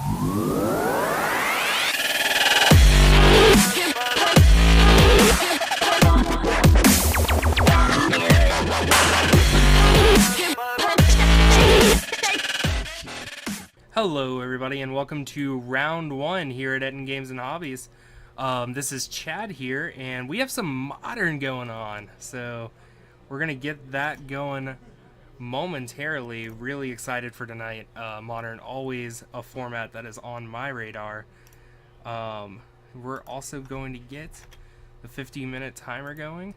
Hello everybody and welcome to round 1 here at Ettin Games and Hobbies. This is Chad here and we have some modern going on, so we're going to get that going momentarily. Really excited for tonight. Modern, always a format that is on my radar. We're also going to get the 15-minute timer going.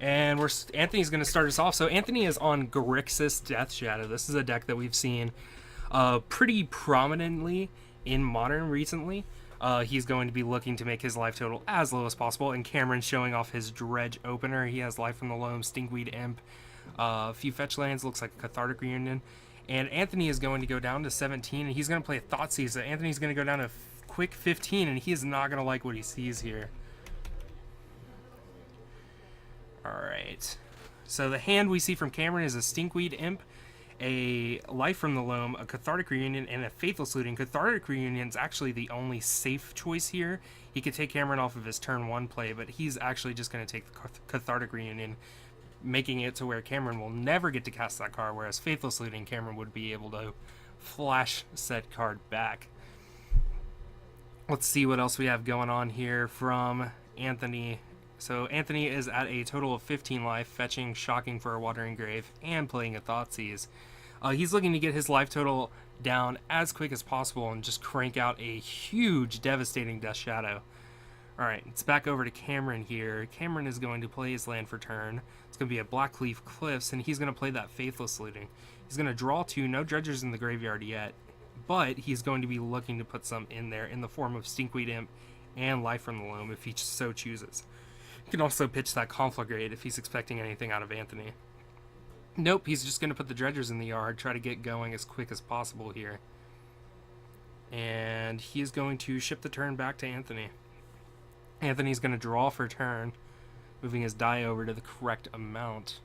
And Anthony's going to start us off. So Anthony is on Grixis Death Shadow. This is a deck that we've seen pretty prominently in Modern recently. He's going to be looking to make his life total as low as possible. And Cameron's showing off his Dredge opener. He has Life from the Loam, Stinkweed Imp, a few fetch lands, looks like a Cathartic Reunion. And Anthony is going to go down to 17, and he's going to play a Thoughtseize. So Anthony's going to go down to quick 15, and he is not going to like what he sees here. Alright, so the hand we see from Cameron is a Stinkweed Imp, a Life from the Loam, a Cathartic Reunion, and a Faithless Looting. Cathartic Reunion is actually the only safe choice here. He could take Cameron off of his turn 1 play, but he's actually just going to take the Cathartic Reunion, making it to where Cameron will never get to cast that card, whereas Faithless Looting, Cameron would be able to flash said card back. Let's see what else we have going on here from Anthony. So Anthony is at a total of 15 life, fetching, shocking for a Watering Grave, and playing a Thoughtseize. He's looking to get his life total down as quick as possible and just crank out a huge, devastating Death Shadow. Alright, it's back over to Cameron here. Cameron is going to play his land for turn. It's going to be a Blackleaf Cliffs, and he's going to play that Faithless Looting. He's going to draw 2, no Dredgers in the graveyard yet, but he's going to be looking to put some in there in the form of Stinkweed Imp and Life from the Loam if he so chooses. He can also pitch that Conflagrate if he's expecting anything out of Anthony. Nope, he's just going to put the Dredgers in the yard, try to get going as quick as possible here. And he is going to ship the turn back to Anthony. Anthony's going to draw for turn, moving his die over to the correct amount.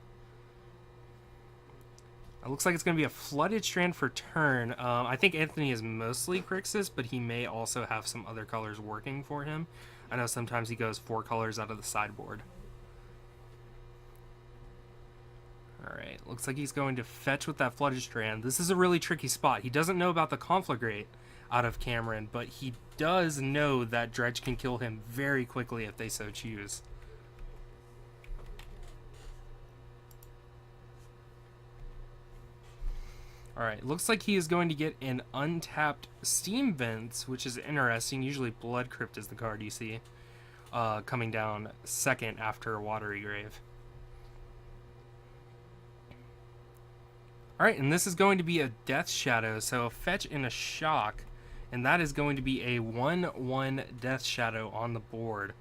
It looks like it's going to be a Flooded Strand for turn. I think Anthony is mostly Grixis, but he may also have some other colors working for him. I know sometimes he goes 4 colors out of the sideboard. Alright, looks like he's going to fetch with that Flooded Strand. This is a really tricky spot. He doesn't know about the Conflagrate out of Cameron, but he does know that Dredge can kill him very quickly if they so choose. Alright, looks like he is going to get an untapped Steam Vents, which is interesting. Usually Blood Crypt is the card you see coming down second after Watery Grave. Alright, and this is going to be a Death Shadow, so a fetch and a shock, and that is going to be a 1/1 Death Shadow on the board.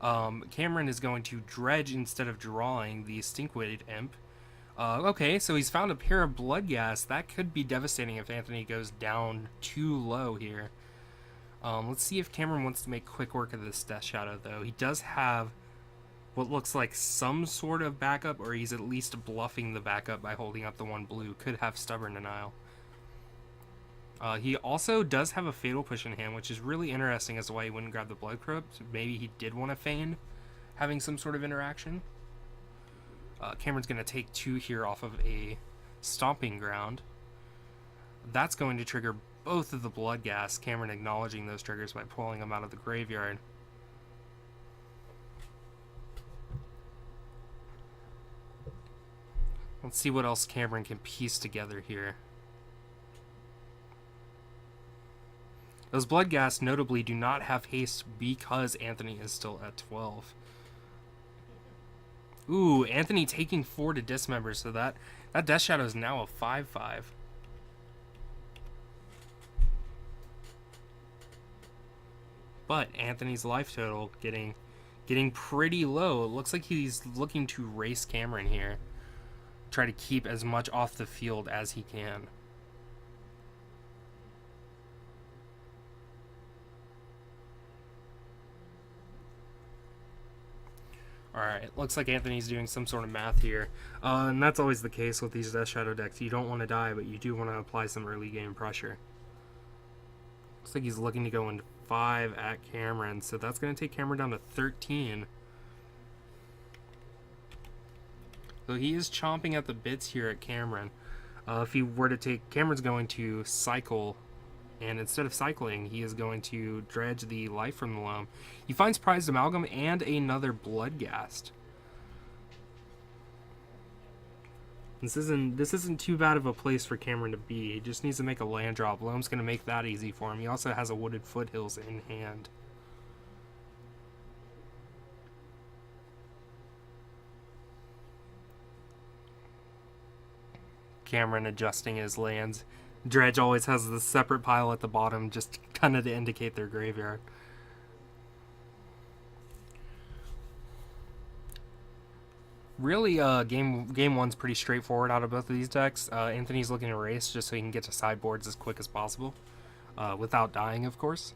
Cameron is going to Dredge instead of drawing the Stinkweed Imp. Okay, so he's found a pair of Bloodghast. That could be devastating if Anthony goes down too low here. Let's see if Cameron wants to make quick work of this Death Shadow, though. He does have what looks like some sort of backup, or he's at least bluffing the backup by holding up the 1 blue. Could have Stubborn Denial. He also does have a Fatal Push in hand, which is really interesting as to why he wouldn't grab the Blood Crypt. Maybe he did want to feign having some sort of interaction. Cameron's going to take 2 here off of a Stomping Ground. That's going to trigger both of the Bloodghast. Cameron acknowledging those triggers by pulling them out of the graveyard. Let's see what else Cameron can piece together here. Those Bloodghast notably do not have haste because Anthony is still at 12. Ooh, Anthony taking 4 to Dismember, so that Death Shadow is now a 5/5. But Anthony's life total getting pretty low. It looks like he's looking to race Cameron here. Try to keep as much off the field as he can. Alright, looks like Anthony's doing some sort of math here. And that's always the case with these Death Shadow decks. You don't want to die, but you do want to apply some early game pressure. Looks like he's looking to go into 5 at Cameron, so that's going to take Cameron down to 13. So he is chomping at the bits here at Cameron. If he were to take... Cameron's going to cycle, and instead of cycling, he is going to dredge the life from the loam. He finds Prized Amalgam and another Bloodghast. This isn't too bad of a place for Cameron to be. He just needs to make a land drop. Loam's going to make that easy for him. He also has a Wooded Foothills in hand. Cameron adjusting his lands. Dredge always has the separate pile at the bottom, just kind of to indicate their graveyard. Really, game one's pretty straightforward out of both of these decks. Anthony's looking to race just so he can get to sideboards as quick as possible, without dying, of course.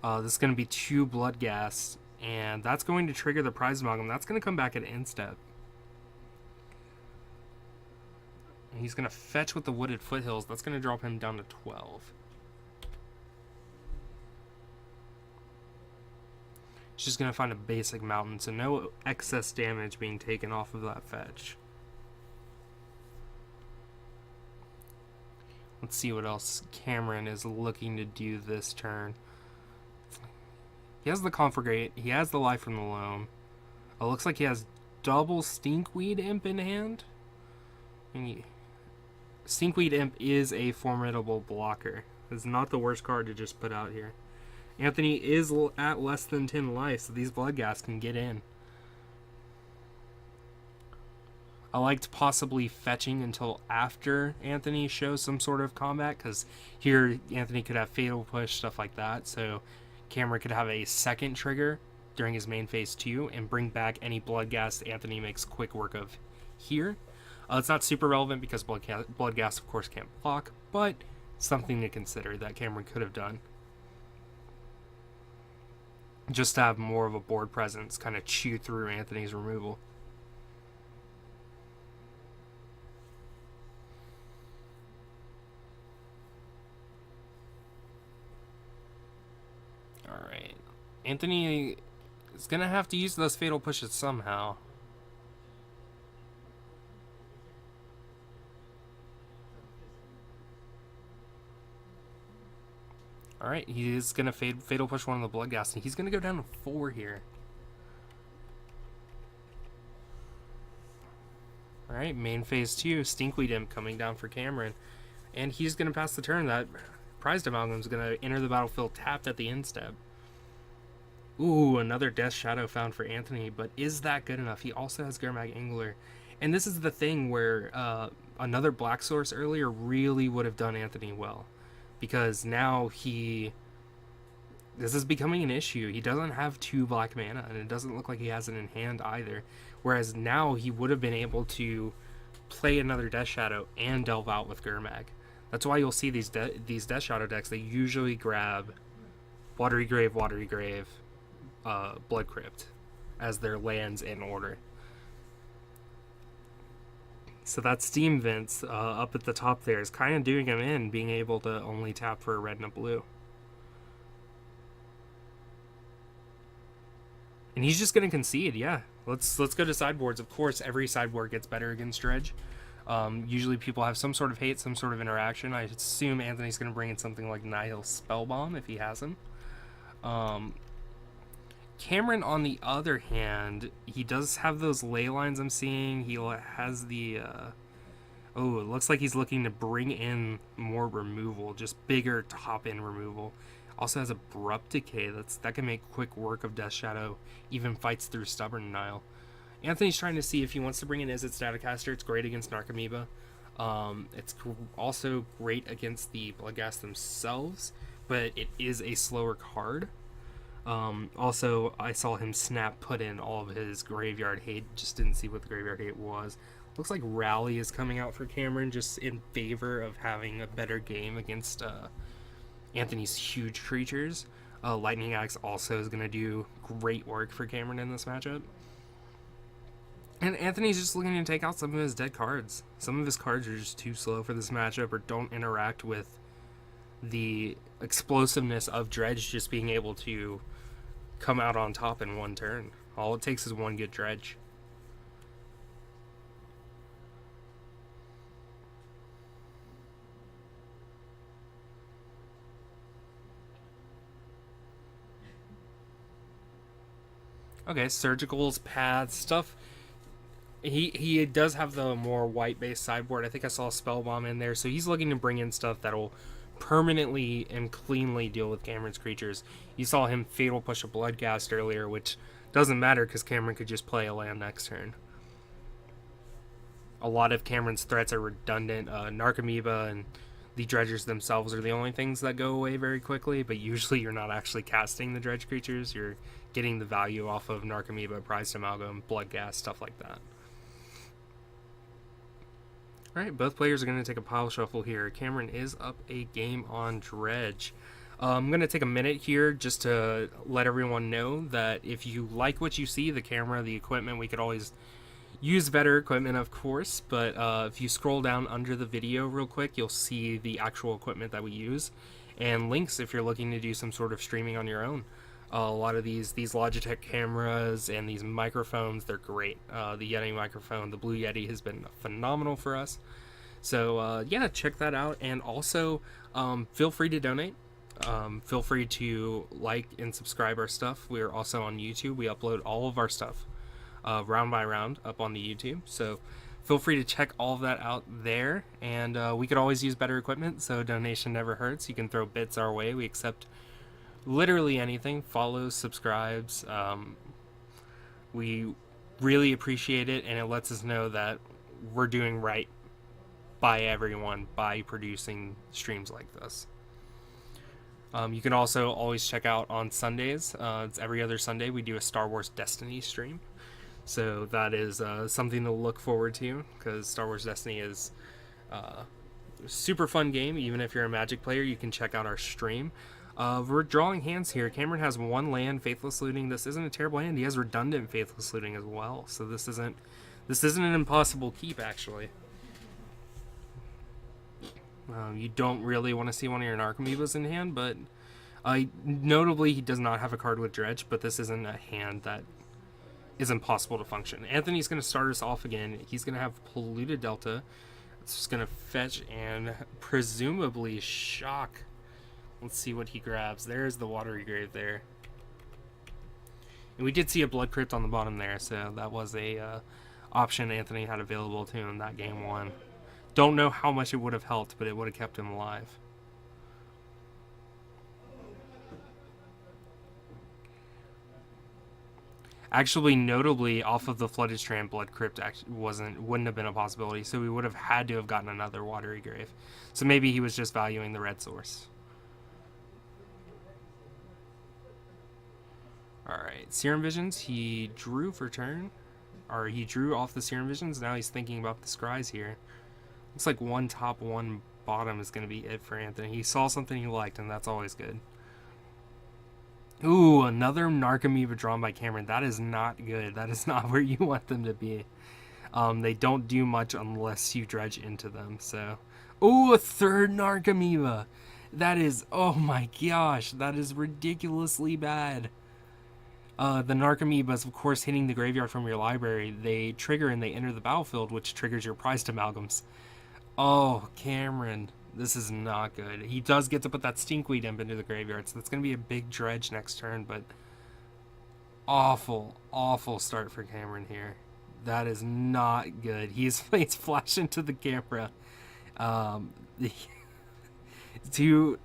This is going to be 2 Bloodghast, and that's going to trigger the Prized Amalgam. That's going to come back at instep. He's going to fetch with the Wooded Foothills. That's going to drop him down to 12. He's just going to find a basic mountain, so no excess damage being taken off of that fetch. Let's see what else Cameron is looking to do this turn. He has the Conflagrate. He has the Life from the Loam. It looks like he has double Stinkweed Imp in hand. Stinkweed Imp is a formidable blocker. It's not the worst card to just put out here. Anthony is at less than 10 life, so these Bloodghast can get in. I liked possibly fetching until after Anthony shows some sort of combat, because here Anthony could have Fatal Push, stuff like that, so Cameron could have a second trigger during his main phase 2 and bring back any Bloodghast Anthony makes quick work of here. It's not super relevant because Bloodghast, of course, can't block, but something to consider that Cameron could have done. Just to have more of a board presence, kind of chew through Anthony's removal. Alright. Anthony is going to have to use those Fatal Pushes somehow. Alright, he is going to Fatal Push one of the Bloodghast, and he's going to go down to 4 here. Alright, main phase 2, Stinkweed Imp coming down for Cameron. And he's going to pass the turn. That Prized Amalgam is going to enter the battlefield tapped at the instep. Ooh, another Death Shadow found for Anthony, but is that good enough? He also has Gurmag Angler. And this is the thing where another Black Source earlier really would have done Anthony well. Because now this is becoming an issue. He doesn't have 2 black mana, and it doesn't look like he has it in hand either. Whereas now he would have been able to play another Death Shadow and delve out with Gurmag. That's why you'll see these Death Shadow decks, they usually grab Watery Grave, Blood Crypt as their lands in order. So that Steam Vents up at the top there is kind of doing him in, being able to only tap for a red and a blue. And he's just going to concede, yeah. Let's go to sideboards. Of course, every sideboard gets better against Dredge. Usually people have some sort of hate, some sort of interaction. I assume Anthony's going to bring in something like Nihil Spellbomb if he has him. Cameron, on the other hand, he does have those ley lines I'm seeing. He has the... oh, it looks like he's looking to bring in more removal, just bigger top-end removal. Also has Abrupt Decay. That can make quick work of Death Shadow, even fights through Stubborn Denial. Anthony's trying to see if he wants to bring in Izzet Staticaster. It's great against Narcomoeba. It's also great against the Bloodghast themselves, but it is a slower card. Also, I saw him put in all of his Graveyard Hate, just didn't see what the Graveyard Hate was. Looks like Rally is coming out for Cameron, just in favor of having a better game against Anthony's huge creatures. Lightning Axe also is going to do great work for Cameron in this matchup. And Anthony's just looking to take out some of his dead cards. Some of his cards are just too slow for this matchup or don't interact with the explosiveness of Dredge just being able to come out on top in one turn. All it takes is one good Dredge. Okay, surgicals, paths, stuff. He does have the more white-based sideboard. I think I saw a Spellbomb in there, so he's looking to bring in stuff that'll permanently and cleanly deal with Cameron's creatures. You saw him Fatal Push a Bloodghast earlier, which doesn't matter because Cameron could just play a land next turn. A lot of Cameron's threats are redundant. Narcomoeba and the Dredgers themselves are the only things that go away very quickly, but usually you're not actually casting the Dredge creatures. You're getting the value off of Narcomoeba, Prized Amalgam, Bloodghast, stuff like that. Alright, both players are going to take a pile shuffle here. Cameron is up a game on Dredge. I'm going to take a minute here just to let everyone know that if you like what you see, the camera, the equipment, we could always use better equipment, of course, but if you scroll down under the video real quick, you'll see the actual equipment that we use and links if you're looking to do some sort of streaming on your own. A lot of these Logitech cameras and these microphones, they're great. The Yeti microphone, the Blue Yeti, has been phenomenal for us. So yeah, check that out. And also, feel free to donate. Feel free to like and subscribe our stuff. We're also on YouTube. We upload all of our stuff round by round up on the YouTube. So feel free to check all of that out there. And we could always use better equipment, so donation never hurts. You can throw bits our way. We accept literally anything. Follows, subscribes. We really appreciate it, and it lets us know that we're doing right by everyone by producing streams like this. You can also always check out on Sundays. It's every other Sunday we do a Star Wars Destiny stream. So that is something to look forward to, because Star Wars Destiny is a super fun game. Even if you're a Magic player, you can check out our stream. We're drawing hands here. Cameron has one land, Faithless Looting. This isn't a terrible hand. He has redundant Faithless Looting as well. So this isn't an impossible keep, actually. You don't really want to see one of your Narcomoebas in hand, but notably he does not have a card with Dredge, but this isn't a hand that is impossible to function. Anthony's going to start us off again. He's going to have Polluted Delta. It's just going to fetch and presumably shock. Let's see what he grabs. There's the Watery Grave there. And we did see a Blood Crypt on the bottom there, so that was a option Anthony had available to him that game one. Don't know how much it would have helped, but it would have kept him alive. Actually, notably, off of the Flooded Strand, Blood Crypt wouldn't have been a possibility, so we would have had to have gotten another Watery Grave. So maybe he was just valuing the red source. Alright, Serum Visions, he drew for turn. Or he drew off the Serum Visions, now he's thinking about the Scries here. Looks like one top, one bottom is going to be it for Anthony. He saw something he liked, and that's always good. Ooh, another Narcomoeba drawn by Cameron. That is not good. That is not where you want them to be. They don't do much unless you dredge into them, so... Ooh, a third Narcomoeba! That is... Oh my gosh, that is ridiculously bad. The Narcomoebas, of course, hitting the graveyard from your library, they trigger and they enter the battlefield, which triggers your Prized Amalgams. Oh, Cameron, this is not good. He does get to put that Stinkweed Imp into the graveyard, so that's going to be a big dredge next turn, but awful, awful start for Cameron here. That is not good. He's flashed into the camera. Two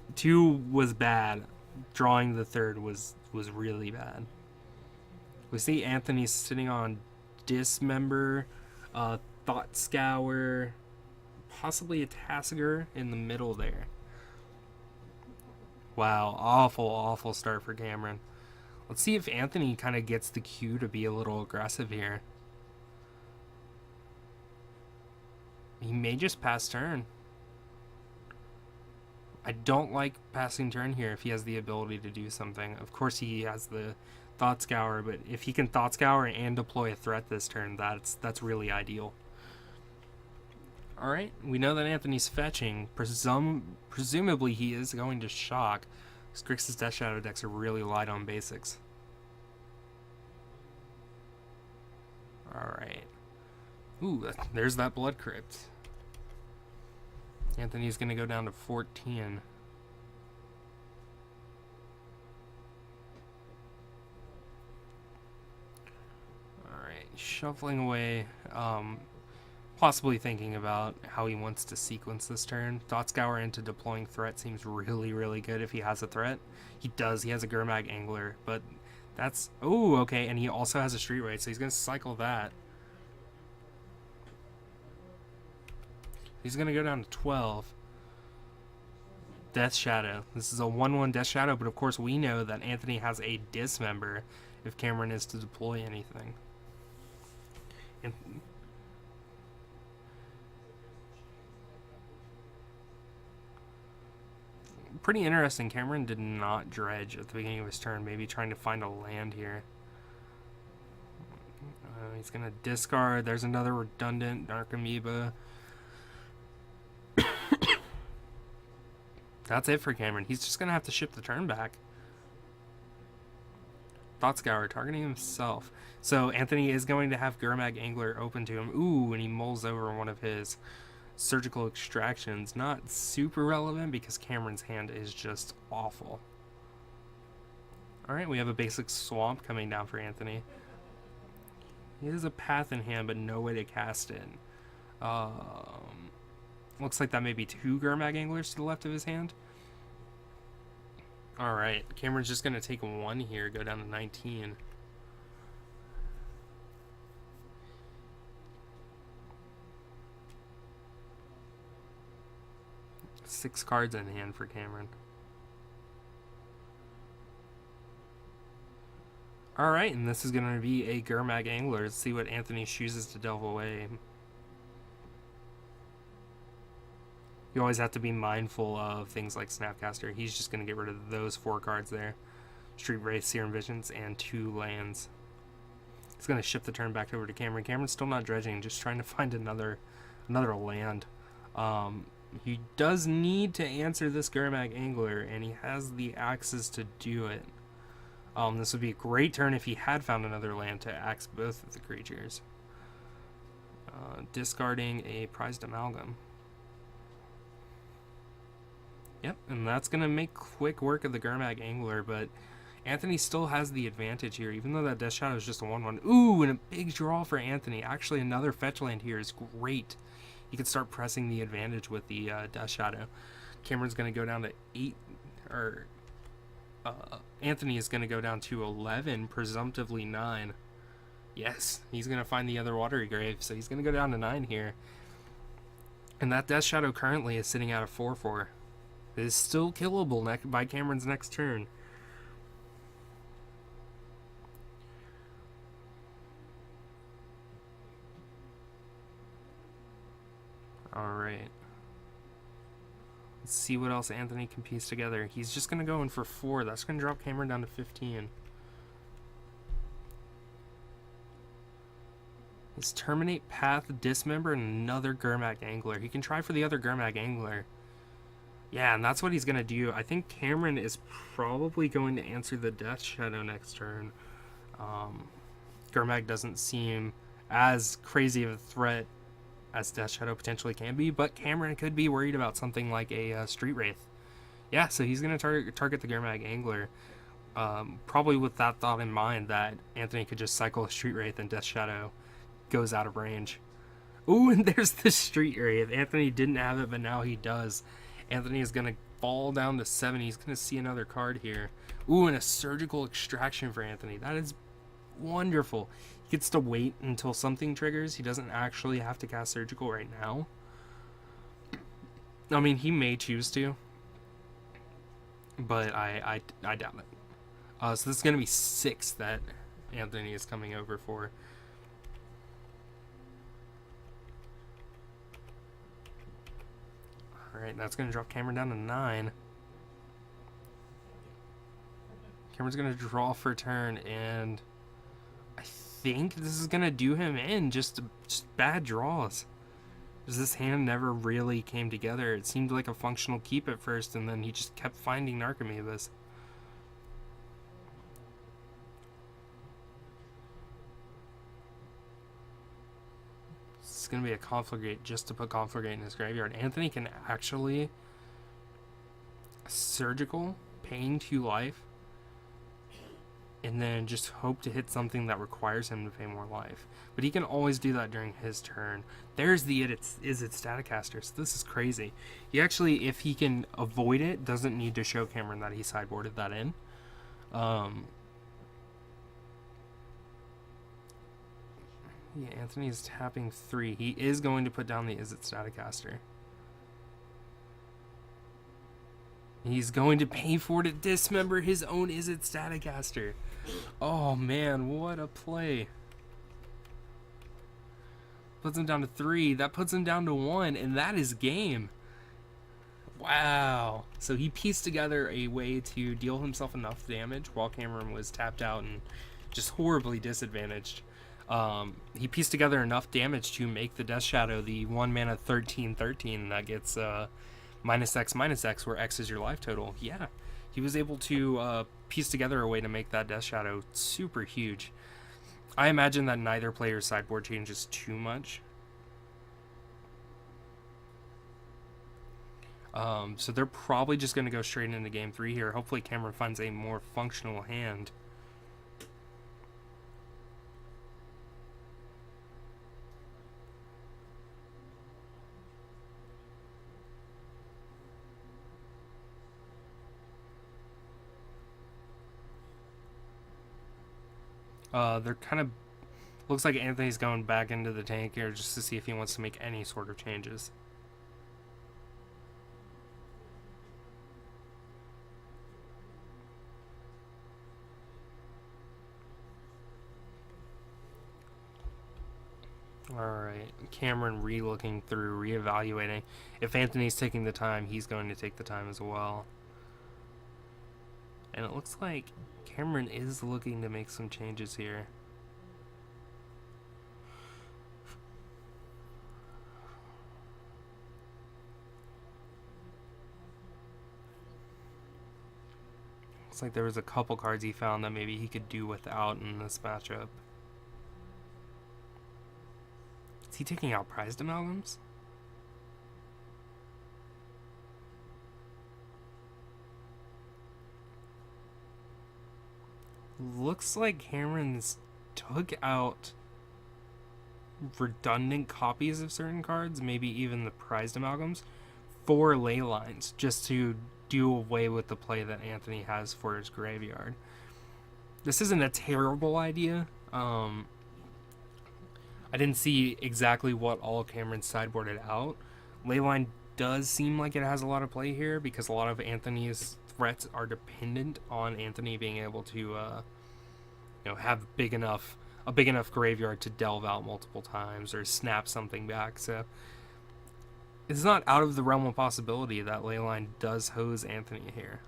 was bad. Drawing the third was really bad. We see Anthony sitting on Dismember, Thought Scour, possibly a Tassiger in the middle there. Wow, awful, awful start for Cameron. Let's see if Anthony kind of gets the cue to be a little aggressive here. He may just pass turn. I don't like passing turn here if he has the ability to do something. Of course he has the Thought Scour, but if he can Thought Scour and deploy a threat this turn, that's really ideal. Alright, we know that Anthony's fetching. Presumably he is going to shock. Grixis Death Shadow decks are really light on basics. Alright. Ooh, there's that Blood Crypt. Anthony's going to go down to 14. Alright, shuffling away. Possibly thinking about how he wants to sequence this turn. Thought Scour into deploying threat seems really, really good if he has a threat. He does. He has a Gurmag Angler, but that's... Oh, okay, and he also has a Street Wraith, so he's going to cycle that. He's going to go down to 12. Death Shadow. This is a 1/1 Death Shadow, but of course we know that Anthony has a Dismember if Cameron is to deploy anything. And pretty interesting. Cameron did not dredge at the beginning of his turn, maybe trying to find a land here. He's going to discard. There's another redundant Dark Amoeba. That's it for Cameron. He's just going to have to ship the turn back. Thought Scour, targeting himself. So Anthony is going to have Gurmag Angler open to him. Ooh, and he mulls over one of his surgical extractions. Not super relevant because Cameron's hand is just awful. Alright, we have a basic swamp coming down for Anthony. He has a path in hand, but no way to cast it. Looks like that may be 2 Gurmag Anglers to the left of his hand. Alright, Cameron's just going to take 1 here, go down to 19. Six cards in hand for Cameron. Alright, and this is going to be a Gurmag Angler. Let's see what Anthony chooses to delve away. You always have to be mindful of things like Snapcaster. He's just going to get rid of those 4 cards there. Street Wraith, Serum Visions, and 2 lands. He's going to shift the turn back over to Cameron. Cameron's still not dredging, just trying to find another land. He does need to answer this Gurmag Angler, and he has the axes to do it. This would be a great turn if he had found another land to axe both of the creatures. Discarding a Prized Amalgam. Yep, and that's going to make quick work of the Gurmag Angler, but Anthony still has the advantage here, even though that Death Shadow is just a 1/1. Ooh, and a big draw for Anthony. Actually, another fetch land here is great. He can start pressing the advantage with the Death Shadow. Cameron's going to go down to 8, or Anthony is going to go down to 11, presumptively 9. Yes, he's going to find the other Watery Grave, so he's going to go down to 9 here. And that Death Shadow currently is sitting at a 4/4. It is still killable by Cameron's next turn. Alright. Let's see what else Anthony can piece together. He's just going to go in for 4. That's going to drop Cameron down to 15. Let's Terminate, Path, Dismember, and another Gurmag Angler. He can try for the other Gurmag Angler. Yeah, and that's what he's going to do. I think Cameron is probably going to answer the Death Shadow next turn. Gurmag doesn't seem as crazy of a threat as Death Shadow potentially can be, but Cameron could be worried about something like a Street Wraith. Yeah, so he's going to target the Gurmag Angler, probably with that thought in mind that Anthony could just cycle a Street Wraith and Death Shadow goes out of range. Ooh, and there's the Street Wraith. Anthony didn't have it, but now he does. Anthony is going to fall down to 7. He's going to see another card here. Ooh, and a Surgical Extraction for Anthony. That is wonderful. He gets to wait until something triggers. He doesn't actually have to cast Surgical right now. I mean, he may choose to, but I doubt it. So this is going to be 6 that Anthony is coming over for. Alright, that's going to drop Cameron down to 9. Cameron's going to draw for turn, and I think this is going to do him in. Just bad draws. Because this hand never really came together. It seemed like a functional keep at first, and then he just kept finding Narcomoebas. It's going to be a Conflagrate just to put Conflagrate in his graveyard. Anthony can actually surgical, paying 2 life, and then just hope to hit something that requires him to pay more life. But he can always do that during his turn. There's the Izzet Staticaster, so this is crazy. He actually, if he can avoid it, doesn't need to show Cameron that he sideboarded that in. Yeah, Anthony's tapping 3. He is going to put down the Izzet Staticaster. He's going to pay for it to dismember his own Izzet Staticaster. Oh man, what a play. Puts him down to 3. That puts him down to 1, and that is game. Wow. So he pieced together a way to deal himself enough damage while Cameron was tapped out and just horribly disadvantaged. He pieced together enough damage to make the Death Shadow the 1 mana 13/13 that gets -X/-X, where X is your life total. Yeah, he was able to piece together a way to make that Death Shadow super huge. I imagine that neither player's sideboard changes too much. So they're probably just going to go straight into game 3 here. Hopefully Cameron finds a more functional hand. They're kind of... Looks like Anthony's going back into the tank here just to see if he wants to make any sort of changes. Alright, Cameron re-looking through, re-evaluating. If Anthony's taking the time, he's going to take the time as well. And it looks like Cameron is looking to make some changes here. Looks like there was a couple cards he found that maybe he could do without in this matchup. Is he taking out Prized Amalgams? Looks like Cameron's took out redundant copies of certain cards, maybe even the Prized Amalgams, for ley lines, just to do away with the play that Anthony has for his graveyard. This isn't a terrible idea. I didn't see exactly what all Cameron sideboarded out. Leyline does seem like it has a lot of play here because a lot of Anthony's threats are dependent on Anthony being able to, have a big enough graveyard to delve out multiple times or snap something back. So it's not out of the realm of possibility that Leyline does hose Anthony here.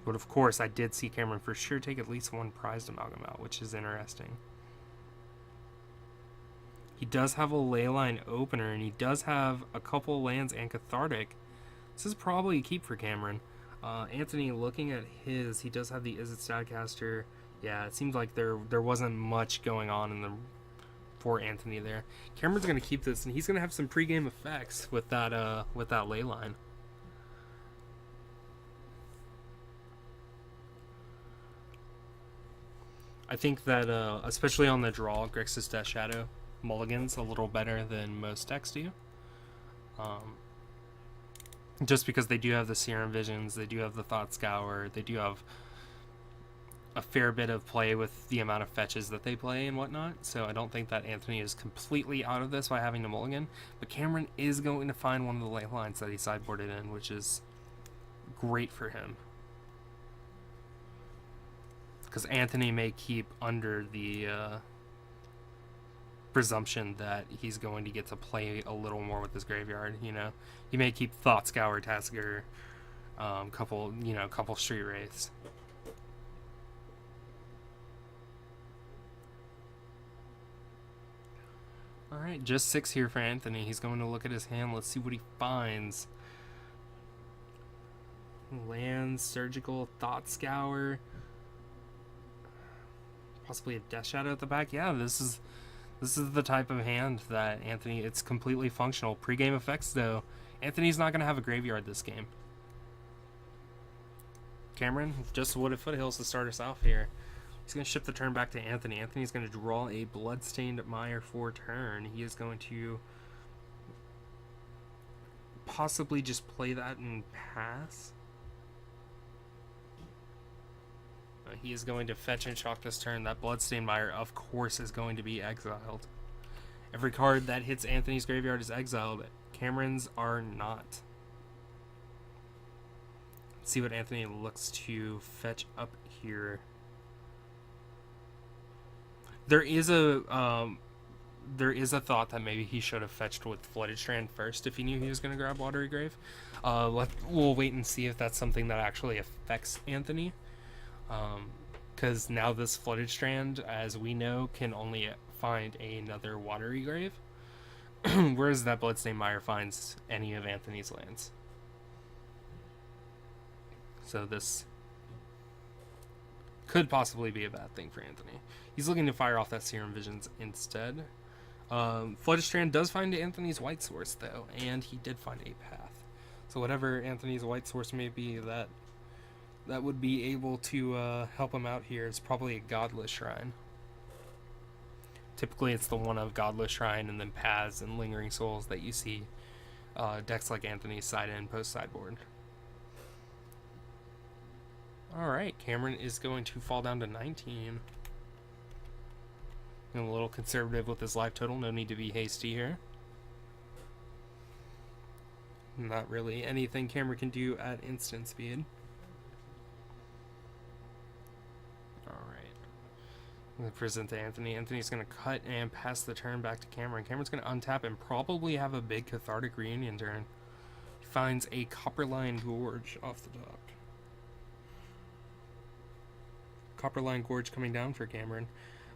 But of course, I did see Cameron for sure take at least one Prized Amalgam out, which is interesting. He does have a Leyline opener, and he does have a couple lands and Cathartic. This is probably a keep for Cameron. Anthony, looking at his, he does have the Izzet Staticaster. Yeah, it seems like there wasn't much going on for Anthony there. Cameron's going to keep this, and he's going to have some pregame effects with that Leyline. I think that, especially on the draw, Grixis Death Shadow mulligans a little better than most decks do. Just because they do have the Serum Visions, they do have the Thought Scour, they do have a fair bit of play with the amount of fetches that they play and whatnot. So I don't think that Anthony is completely out of this by having to mulligan. But Cameron is going to find one of the ley lines that he sideboarded in, which is great for him. Because Anthony may keep under the presumption that he's going to get to play a little more with his graveyard. He may keep Thought Scour, Tasker, couple Street Wraiths. Alright, just 6 here for Anthony. He's going to look at his hand. Let's see what he finds. Land, Surgical, Thought Scour. Possibly a Death Shadow at the back. Yeah, this is the type of hand that Anthony... It's completely functional. Pre-game effects, though. Anthony's not going to have a graveyard this game. Cameron, just Wooded Foothills to start us off here. He's going to shift the turn back to Anthony. Anthony's going to draw a Bloodstained Mire for turn. He is going to possibly just play that and pass. He is going to fetch and shock this turn. That Bloodstained Mire, of course, is going to be exiled. Every card that hits Anthony's graveyard is exiled. Cameron's are not. Let's see what Anthony looks to fetch up here. There is a thought that maybe he should have fetched with Flooded Strand first if he knew he was going to grab Watery Grave. We'll wait and see if that's something that actually affects Anthony. Because now this Flooded Strand, as we know, can only find another Watery Grave. Whereas that Bloodstained Mire finds any of Anthony's lands. So this could possibly be a bad thing for Anthony. He's looking to fire off that Serum Visions instead. Flooded Strand does find Anthony's white source, though, and he did find a path. So whatever Anthony's white source may be, that would be able to help him out here is probably a Godless Shrine. Typically, it's the one of Godless Shrine and then Paths and Lingering Souls that you see decks like Anthony's side in post sideboard. Alright, Cameron is going to fall down to 19. And a little conservative with his life total. No need to be hasty here. Not really anything Cameron can do at instant speed. Alright. I'm going to present to Anthony. Anthony's going to cut and pass the turn back to Cameron. Cameron's going to untap and probably have a big Cathartic Reunion turn. He finds a Copperline Gorge off the top. Copperline Gorge coming down for Cameron.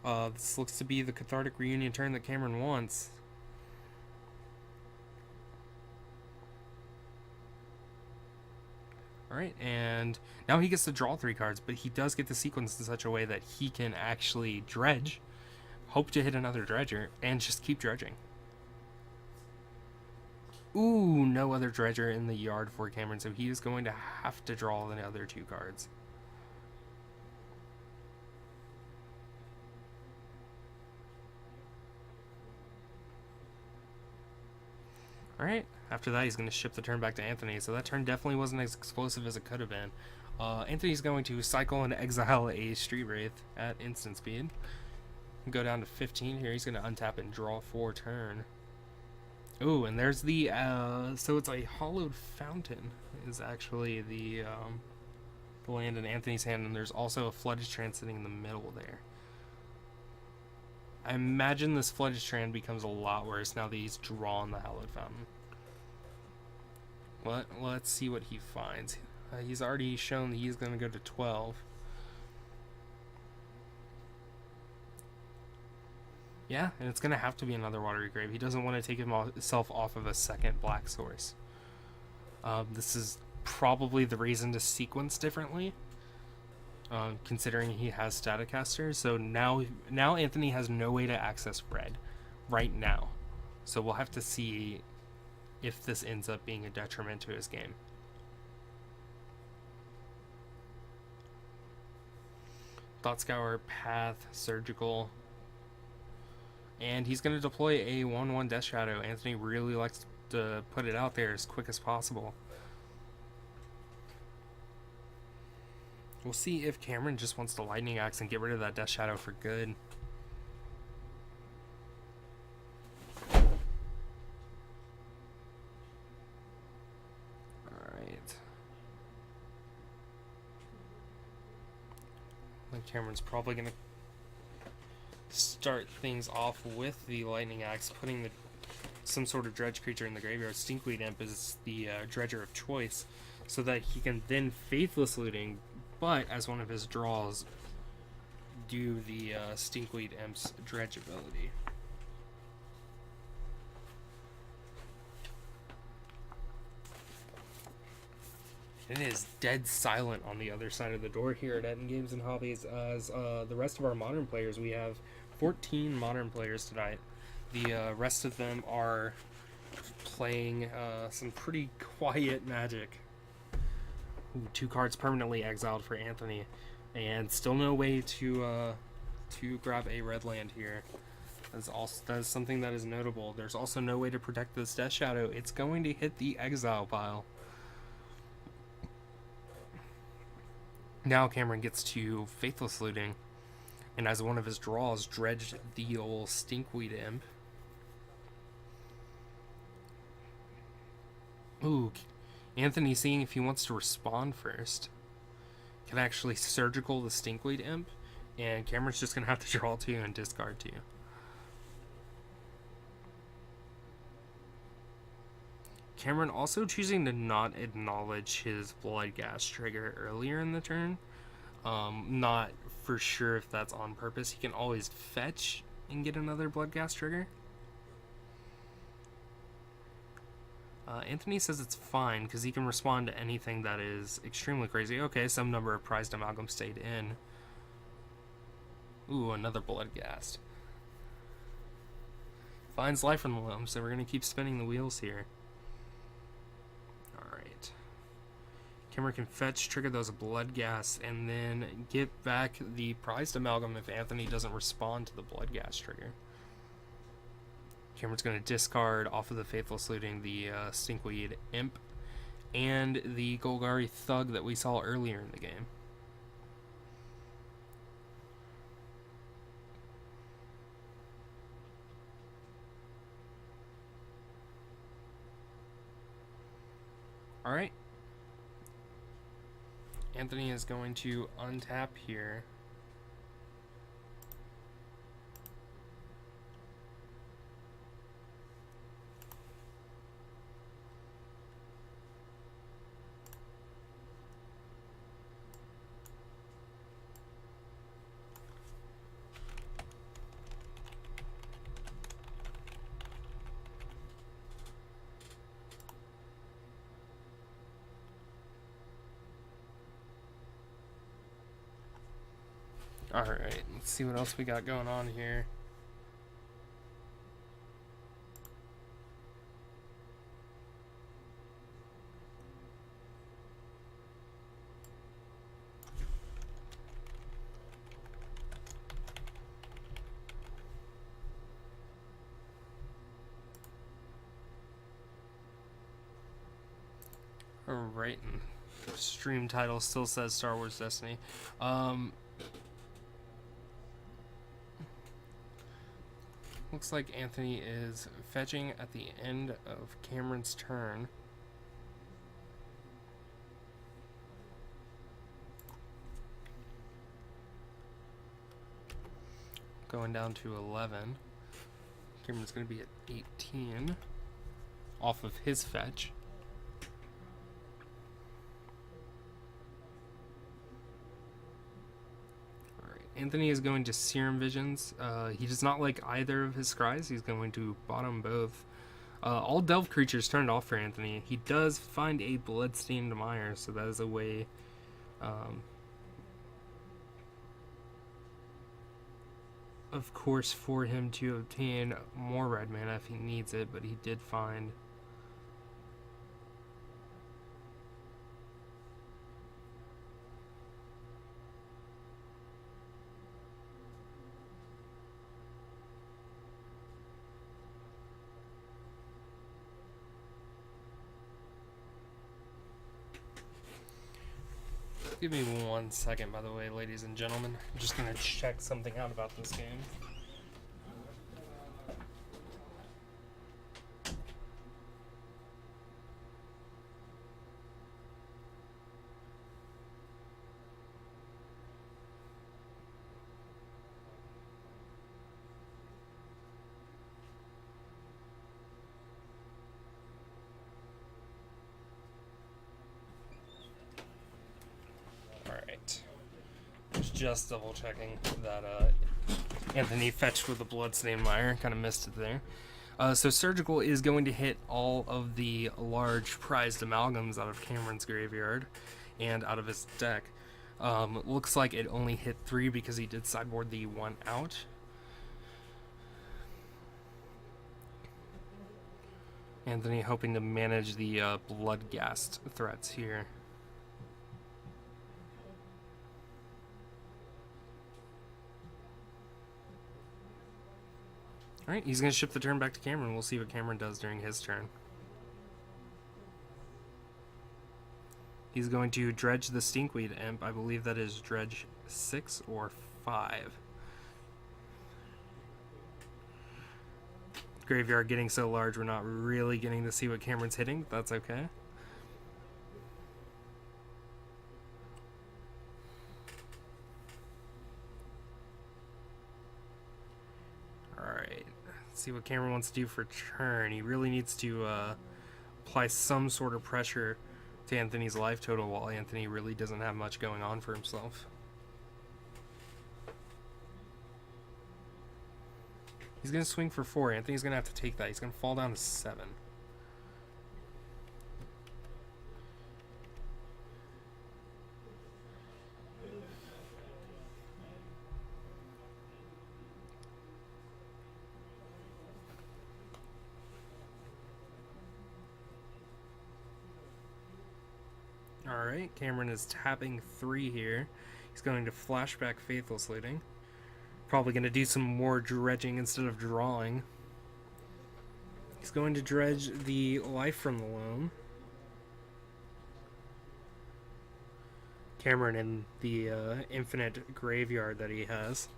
This looks to be the Cathartic Reunion turn that Cameron wants. Alright, and now he gets to draw 3 cards, but he does get the sequence in such a way that he can actually dredge, hope to hit another dredger, and just keep dredging. Ooh, no other dredger in the yard for Cameron, so he is going to have to draw the other 2 cards. Alright, after that he's going to ship the turn back to Anthony, so that turn definitely wasn't as explosive as it could have been. Anthony's going to cycle and exile a Street Wraith at instant speed. Go down to 15 here, he's going to untap and draw 4 turn. Ooh, and there's the, so it's a Hollowed Fountain is actually the land in Anthony's hand, and there's also a Flooded Strand sitting in the middle there. I imagine this Flooded Strand becomes a lot worse now that he's drawn the Hallowed Fountain. Let's see what he finds. He's already shown that he's going to go to 12. Yeah, and it's going to have to be another Watery Grave. He doesn't want to take himself off of a second black source. This is probably the reason to sequence differently. Considering he has Staticaster, so now Anthony has no way to access red right now. So we'll have to see if this ends up being a detriment to his game. Thought Scour, Path, Surgical, and he's going to deploy a 1/1 Death Shadow. Anthony really likes to put it out there as quick as possible. We'll see if Cameron just wants to Lightning Axe and get rid of that Death Shadow for good. Alright. I think Cameron's probably going to start things off with the Lightning Axe, putting some sort of dredge creature in the graveyard. Stinkweed Imp is the dredger of choice, so that he can then Faithless Looting, but as one of his draws, do the Stinkweed Imp's dredge ability. It is dead silent on the other side of the door here at Ettin Games and Hobbies. As the rest of our modern players, we have 14 modern players tonight. The rest of them are playing some pretty quiet Magic. Ooh, 2 cards permanently exiled for Anthony, and still no way to grab a red land here. That is something that is notable. There's also no way to protect this Death Shadow. It's going to hit the exile pile. Now Cameron gets to Faithless Looting, and as one of his draws, Dredge the old Stinkweed Imp. Ooh, Anthony seeing if he wants to respond first. Can actually Surgical the Stinkweed Imp, and Cameron's just going to have to draw 2 and discard 2. Cameron also choosing to not acknowledge his Blood Gas trigger earlier in the turn. Not for sure if that's on purpose. He can always fetch and get another Blood Gas trigger. Anthony says it's fine because he can respond to anything that is extremely crazy. Okay, some number of prized amalgam stayed in. Ooh, another Blood Gas. Finds life from the loam, so we're going to keep spinning the wheels here. Alright. Cameron can fetch, trigger those Blood Gas, and then get back the prized amalgam if Anthony doesn't respond to the Blood Gas trigger. Cameron's going to discard off of the Faithless Looting the Stinkweed Imp and the Golgari Thug that we saw earlier in the game. Alright. Anthony is going to untap here. Alright, let's see what else we got going on here. Alright, stream title still says Star Wars Destiny. Looks like Anthony is fetching at the end of Cameron's turn. Going down to 11. Cameron's going to be at 18 off of his fetch. Anthony is going to Serum Visions. He does not like either of his scries. He's going to bottom both. All Delve creatures turned off for Anthony. He does find a Bloodstained Mire, so that is a way of course for him to obtain more red mana if he needs it, but he did find Give me 1 second, by the way, ladies and gentlemen. I'm just going to check something out about this game. Just double checking that Anthony fetched with the Bloodstained Mire. Kind of missed it there. So Surgical is going to hit all of the large prized amalgams out of Cameron's graveyard and out of his deck. Looks like it only hit 3 because he did sideboard the 1 out. Anthony hoping to manage the Bloodghast threats here. Alright, he's going to ship the turn back to Cameron. We'll see what Cameron does during his turn. He's going to dredge the Stinkweed Imp. I believe that is dredge 6 or 5. Graveyard getting so large we're not really getting to see what Cameron's hitting. That's okay. Alright, let's see what Cameron wants to do for turn. He really needs to apply some sort of pressure to Anthony's life total while Anthony really doesn't have much going on for himself. He's going to swing for 4. Anthony's going to have to take that. He's going to fall down to 7. Alright, Cameron is tapping 3 here. He's going to flashback Faithless Looting. Probably going to do some more dredging instead of drawing. He's going to dredge the Life from the Loam. Cameron in the infinite graveyard that he has.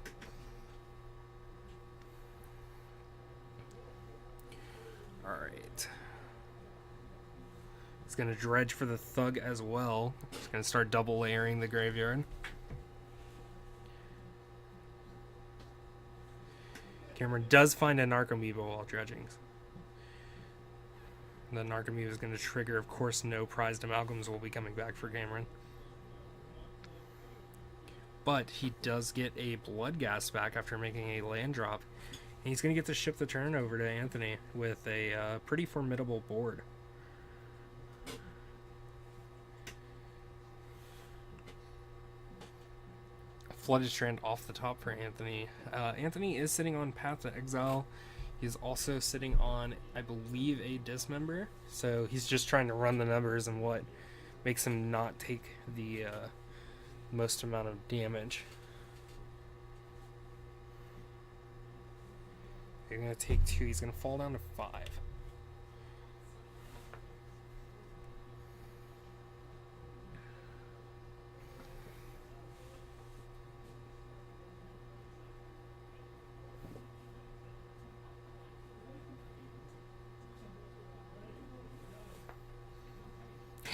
Alright. He's going to dredge for the Thug as well. He's going to start double layering the graveyard. Cameron does find a Narcomoeba while dredging. The Narcomoeba is going to trigger. Of course, no prized amalgams will be coming back for Cameron. But he does get a Bloodghast back after making a land drop. And he's going to get to ship the turn over to Anthony with a pretty formidable board. Flooded Strand off the top for Anthony. Anthony is sitting on Path to Exile. He's also sitting on, I believe, a Dismember. So he's just trying to run the numbers and what makes him not take the most amount of damage. You're going to take 2. He's going to fall down to 5.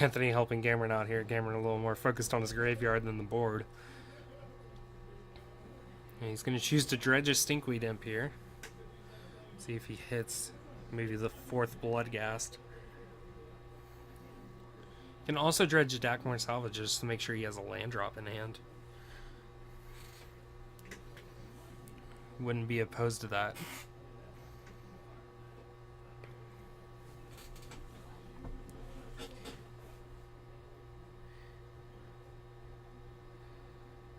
Anthony helping Cameron out here. Cameron a little more focused on his graveyard than the board. And he's going to choose to dredge a Stinkweed Imp here. See if he hits maybe the 4th Bloodghast. Can also dredge a Dakmor Salvage just to make sure he has a land drop in hand. Wouldn't be opposed to that.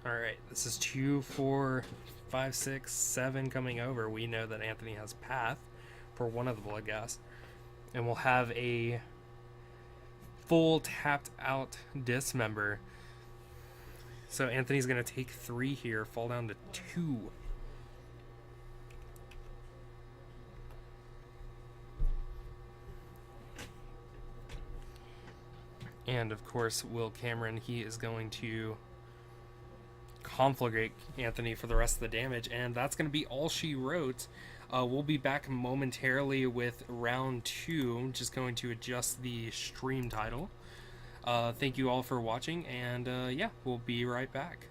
Alright, this is 2, 4, 5, 6, 7 coming over. We know that Anthony has Path for one of the Bloodghast. And we'll have a full tapped out Dismember. So Anthony's going to take 3 here, fall down to 2. And of course, Will Cameron, he is going to conflagrate Anthony for the rest of the damage, and that's going to be all she wrote. We'll be back momentarily with round 2. I'm just going to adjust the stream title. Thank you all for watching, and yeah, we'll be right back.